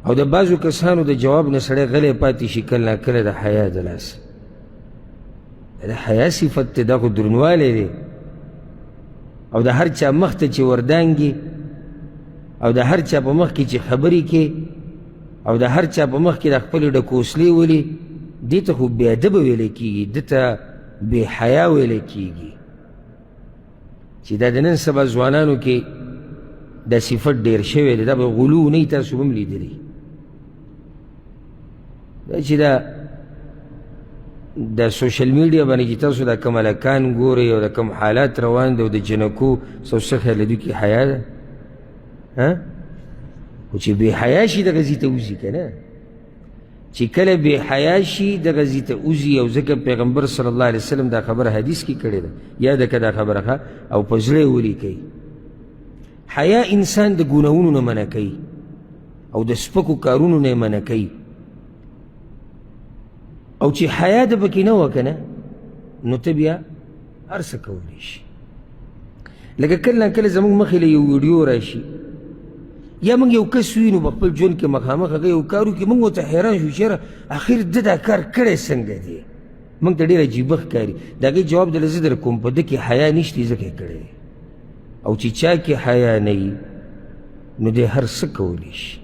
او د بعضو کسانو د جواب نه سړی غلی پاتې شي کله ناکله د حیا د لاسه. د حیا صفت دی، دا خو درنوالی دی. او د هر چا مخ ته چې وردانګي او د هر چا په مخ کې چې خبرې کې او د هر چا په مخ کې د خپلې ډکوسلې ولي، دې ته خو بې ادبه ویلی کېږي، ده ته بې حیا ویلی کېږي. چې دا د نن سبا ځوانانو کې دا صفت ډېر شوی دی. دا به غلو نه وي، تاسو به هم لیدلی دا چې دا سوشل میډیا باندې چې تاسو دا کم هلکان ګورئ او د کم حالات روان دی او د جنکو څه خیال د دوی کې حیا ده؟ خو چې بې حیا شي دغه ځي ته وځي که نه، چې کله بې حیا شي دغه ځي ته وځي. او ځکه پیغمبر صلی الله علیه وسلم دا خبره حدیث کې کړې ده، یاده که دا خبره ښه او په زړه یې ولیکئ. حیا انسان د ګناهونو نه منع کوي او د سپکو کارونو نه یې منع کوي. او چې حیا د پکې نه وه که نه، نو ته بیا هر څه کولی شي. لکه کله ناکله زموږ مخې له یو ویډیو راشي یا موږ یو کس وینو په خپل ژوند کې مخامخ هغه یو کار وکړي، موږ ورته حیران شو چېرې اخر ده دا کار کړی څنګه دی، موږ ته ډېر عجیبه ښکاري. د هغې جواب دله زه در کوم، په ده کې حیا نشته ځکه یې کړی. او چې چا کې حیا نه وي نو دی هر څه کولی شي.